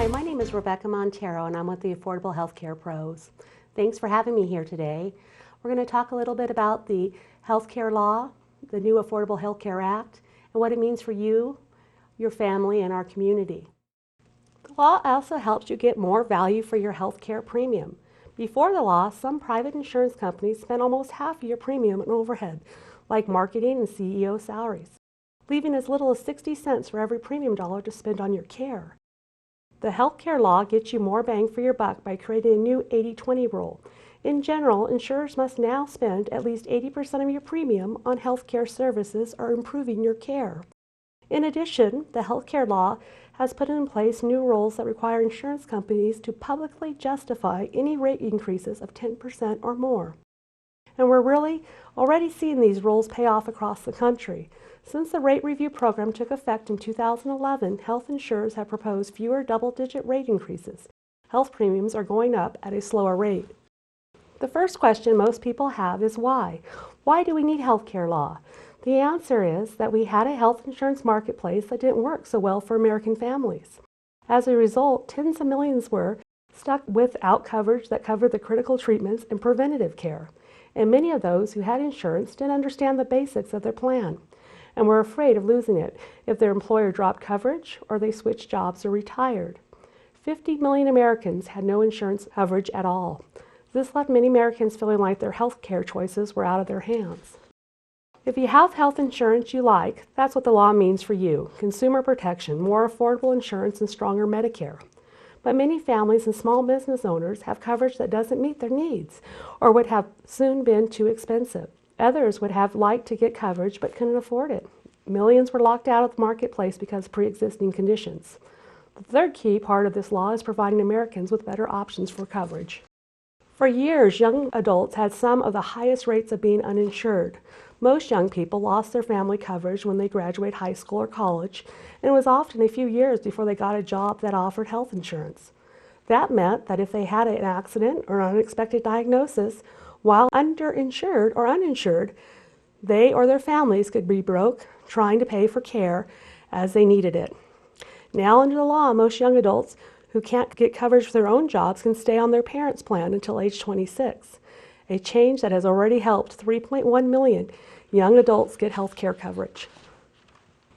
Hi, my name is Rebecca Montero and I'm with the Affordable Healthcare Pros. Thanks for having me here today. We're going to talk a little bit about the healthcare law, the new Affordable Healthcare Act, and what it means for you, your family, and our community. The law also helps you get more value for your healthcare premium. Before the law, some private insurance companies spent almost half of your premium on overhead, like marketing and CEO salaries, leaving as little as 60 cents for every premium dollar to spend on your care. The healthcare law gets you more bang for your buck by creating a new 80-20 rule. In general, insurers must now spend at least 80% of your premium on healthcare services or improving your care. In addition, the healthcare law has put in place new rules that require insurance companies to publicly justify any rate increases of 10% or more. And we're really already seeing these rules pay off across the country. Since the rate review program took effect in 2011, health insurers have proposed fewer double-digit rate increases. Health premiums are going up at a slower rate. The first question most people have is why? Why do we need healthcare law? The answer is that we had a health insurance marketplace that didn't work so well for American families. As a result, tens of millions were stuck without coverage that covered the critical treatments and preventative care. And many of those who had insurance didn't understand the basics of their plan and were afraid of losing it if their employer dropped coverage or they switched jobs or retired. 50 million Americans had no insurance coverage at all. This left many Americans feeling like their health care choices were out of their hands. If you have health insurance you like, that's what the law means for you: consumer protection, more affordable insurance, and stronger Medicare. But many families and small business owners have coverage that doesn't meet their needs or would have soon been too expensive. Others would have liked to get coverage but couldn't afford it. Millions were locked out of the marketplace because of pre-existing conditions. The third key part of this law is providing Americans with better options for coverage. For years, young adults had some of the highest rates of being uninsured. Most young people lost their family coverage when they graduate high school or college, and it was often a few years before they got a job that offered health insurance. That meant that if they had an accident or an unexpected diagnosis, while underinsured or uninsured, they or their families could be broke trying to pay for care as they needed it. Now, under the law, most young adults who can't get coverage for their own jobs can stay on their parents' plan until age 26, a change that has already helped 3.1 million young adults get health care coverage.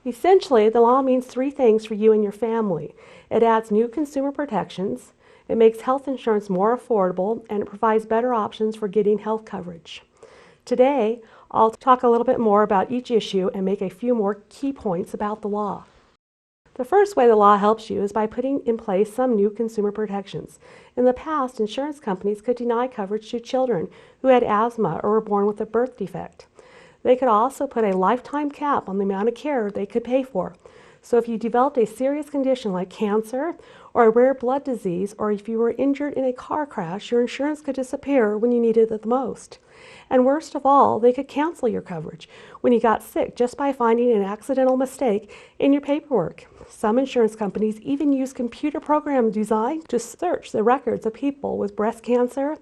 Essentially, the law means three things for you and your family. It adds new consumer protections, it makes health insurance more affordable, and it provides better options for getting health coverage. Today, I'll talk a little bit more about each issue and make a few more key points about the law. The first way the law helps you is by putting in place some new consumer protections. In the past, insurance companies could deny coverage to children who had asthma or were born with a birth defect. They could also put a lifetime cap on the amount of care they could pay for. So if you developed a serious condition like cancer or a rare blood disease, or if you were injured in a car crash, your insurance could disappear when you needed it the most. And worst of all, they could cancel your coverage when you got sick just by finding an accidental mistake in your paperwork. Some insurance companies even use computer programs designed to search the records of people with breast cancer,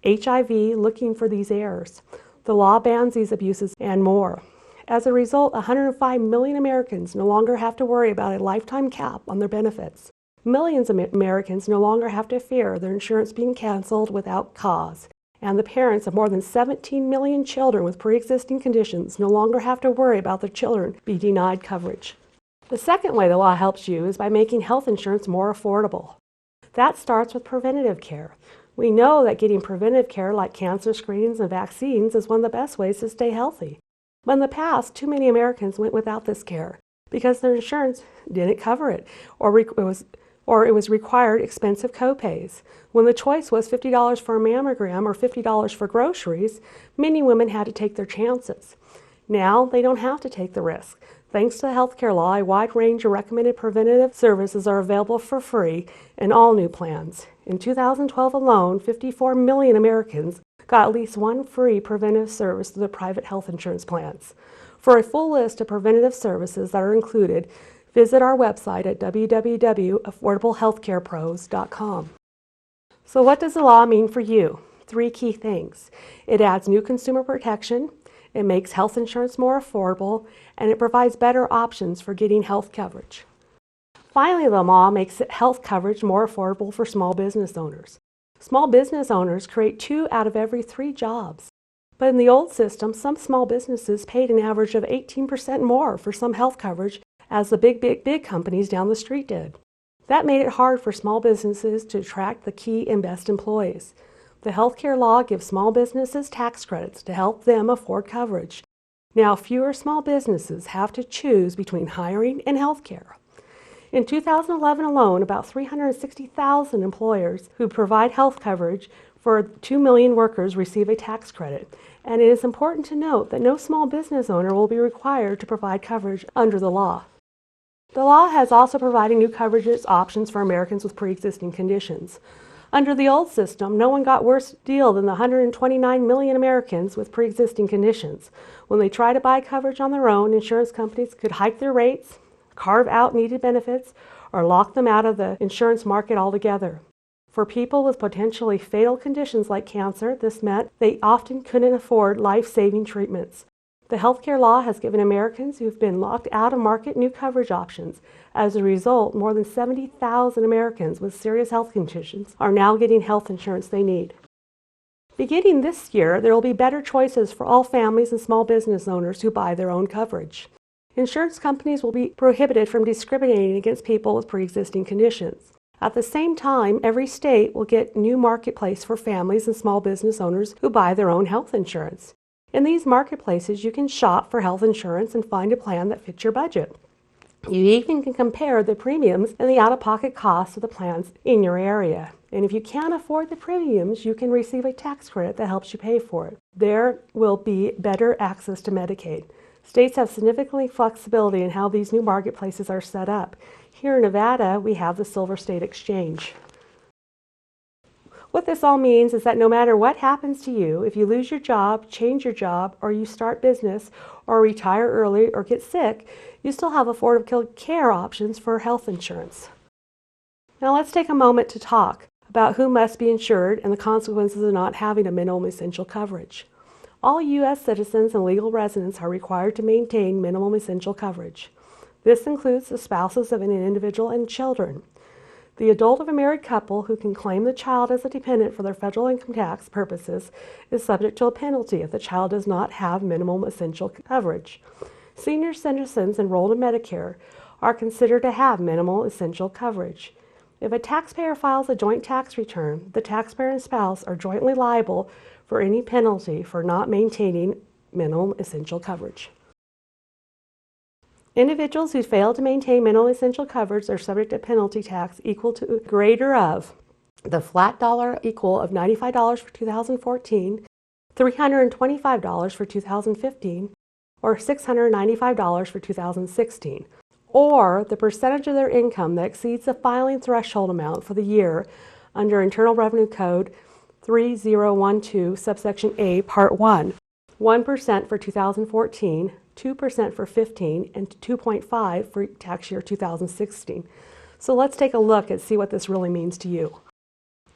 HIV, looking for these errors. The law bans these abuses and more. As a result, 105 million Americans no longer have to worry about a lifetime cap on their benefits. Millions of Americans no longer have to fear their insurance being canceled without cause. And the parents of more than 17 million children with pre-existing conditions no longer have to worry about their children being denied coverage. The second way the law helps you is by making health insurance more affordable. That starts with preventative care. We know that getting preventative care like cancer screenings and vaccines is one of the best ways to stay healthy. But in the past, too many Americans went without this care because their insurance didn't cover it, or it was required expensive copays. When the choice was $50 for a mammogram or $50 for groceries, many women had to take their chances. Now they don't have to take the risk. Thanks to the healthcare law, a wide range of recommended preventative services are available for free in all new plans. In 2012 alone, 54 million Americans got at least one free preventative service through their private health insurance plans. For a full list of preventative services that are included, visit our website at www.affordablehealthcarepros.com. So what does the law mean for you? Three key things. It adds new consumer protection, it makes health insurance more affordable, and it provides better options for getting health coverage. Finally, the law makes health coverage more affordable for small business owners. Small business owners create 2 out of every 3 jobs. But in the old system, some small businesses paid an average of 18% more for some health coverage as the big companies down the street did. That made it hard for small businesses to attract the key and best employees. The healthcare law gives small businesses tax credits to help them afford coverage. Now, fewer small businesses have to choose between hiring and healthcare. In 2011 alone, about 360,000 employers who provide health coverage for 2 million workers receive a tax credit. And it is important to note that no small business owner will be required to provide coverage under the law. The law has also provided new coverage options for Americans with pre-existing conditions. Under the old system, no one got worse deal than the 129 million Americans with pre-existing conditions. When they tried to buy coverage on their own, insurance companies could hike their rates, carve out needed benefits, or lock them out of the insurance market altogether. For people with potentially fatal conditions like cancer, this meant they often couldn't afford life-saving treatments. The healthcare law has given Americans who've been locked out of market new coverage options. As a result, more than 70,000 Americans with serious health conditions are now getting health insurance they need. Beginning this year, there will be better choices for all families and small business owners who buy their own coverage. Insurance companies will be prohibited from discriminating against people with pre-existing conditions. At the same time, every state will get a new marketplace for families and small business owners who buy their own health insurance. In these marketplaces, you can shop for health insurance and find a plan that fits your budget. You even can compare the premiums and the out-of-pocket costs of the plans in your area. And if you can't afford the premiums, you can receive a tax credit that helps you pay for it. There will be better access to Medicaid. States have significant flexibility in how these new marketplaces are set up. Here in Nevada, we have the Silver State Exchange. What this all means is that no matter what happens to you, if you lose your job, change your job, or you start business, or retire early, or get sick, you still have affordable care options for health insurance. Now let's take a moment to talk about who must be insured and the consequences of not having a minimum essential coverage. All U.S. citizens and legal residents are required to maintain minimum essential coverage. This includes the spouses of an individual and children. The adult of a married couple who can claim the child as a dependent for their federal income tax purposes is subject to a penalty if the child does not have minimum essential coverage. Senior citizens enrolled in Medicare are considered to have minimal essential coverage. If a taxpayer files a joint tax return, the taxpayer and spouse are jointly liable for any penalty for not maintaining minimum essential coverage. Individuals who fail to maintain minimum essential coverage are subject to penalty tax equal to greater of the flat dollar equal of $95 for 2014, $325 for 2015, or $695 for 2016, or the percentage of their income that exceeds the filing threshold amount for the year under Internal Revenue Code 3012, subsection A, Part 1, 1% for 2014, 2% for 15, and 2.5% for tax year 2016. So let's take a look and see what this really means to you.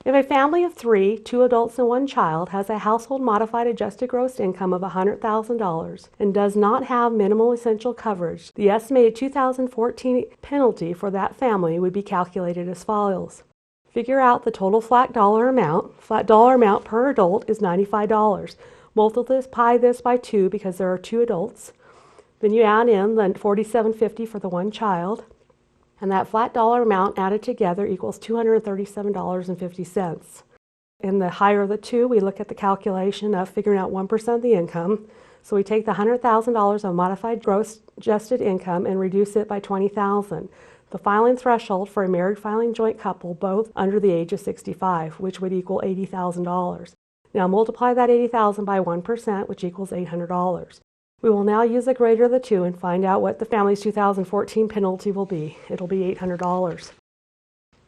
If a family of 3, 2 adults and 1 child, has a household modified adjusted gross income of $100,000 and does not have minimal essential coverage, the estimated 2014 penalty for that family would be calculated as follows. Figure out the total flat dollar amount. Flat dollar amount per adult is $95. Multiply this by 2 because there are 2 adults. Then you add in the $47.50 for the 1 child. And that flat dollar amount added together equals $237.50. In the higher of the 2, we look at the calculation of figuring out 1% of the income. So we take the $100,000 of modified gross adjusted income and reduce it by $20,000. The filing threshold for a married filing joint couple both under the age of 65, which would equal $80,000. Now multiply that $80,000 by 1%, which equals $800. We will now use the greater of the 2 and find out what the family's 2014 penalty will be. It'll be $800.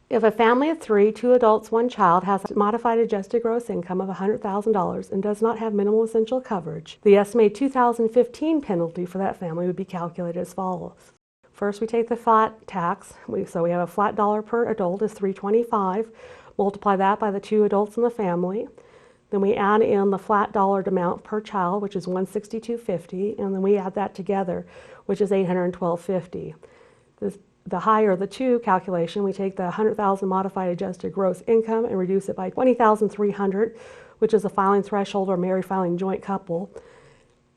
If a family of 3, 2 adults, 1 child has a modified adjusted gross income of $100,000 and does not have minimal essential coverage, the estimated 2015 penalty for that family would be calculated as follows. First, we take the flat tax. So we have a flat dollar per adult is $325. Multiply that by the 2 adults in the family. Then we add in the flat dollar amount per child, which is $162.50, and then we add that together, which is $812.50. The the higher the two calculation, we take the 100,000 modified adjusted gross income and reduce it by 20,300, which is the filing threshold or married filing joint couple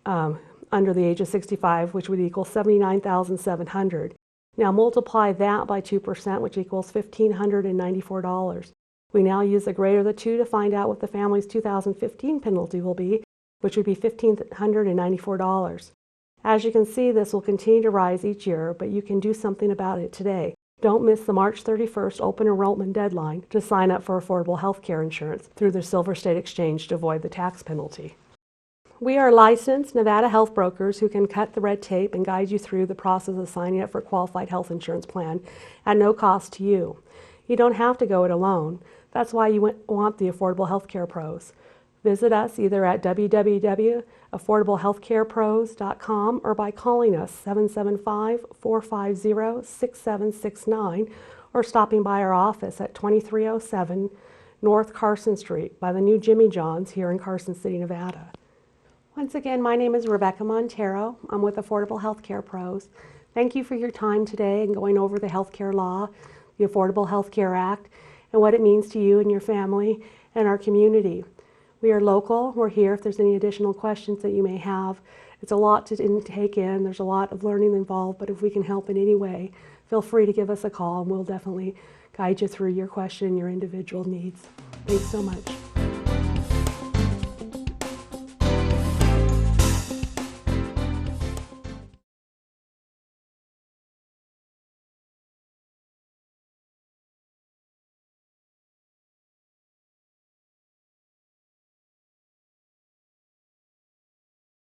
under the age of 65, which would equal 79,700. Now multiply that by 2%, which equals $1,594. We now use the greater of the two to find out what the family's 2015 penalty will be, which would be $1,594. As you can see, this will continue to rise each year, but you can do something about it today. Don't miss the March 31st open enrollment deadline to sign up for affordable health care insurance through the Silver State Exchange to avoid the tax penalty. We are licensed Nevada health brokers who can cut the red tape and guide you through the process of signing up for a qualified health insurance plan at no cost to you. You don't have to go it alone. That's why you want the Affordable Healthcare Pros. Visit us either at www.affordablehealthcarepros.com or by calling us 775-450-6769 or stopping by our office at 2307 North Carson Street by the new Jimmy John's here in Carson City, Nevada. Once again, my name is Rebecca Montero. I'm with Affordable Healthcare Pros. Thank you for your time today and going over the healthcare law, the Affordable Health Care Act, and what it means to you and your family and our community. We are local. We're here if there's any additional questions that you may have. It's a lot to take in. There's a lot of learning involved, but if we can help in any way, feel free to give us a call and we'll definitely guide you through your question and your individual needs. Thanks so much.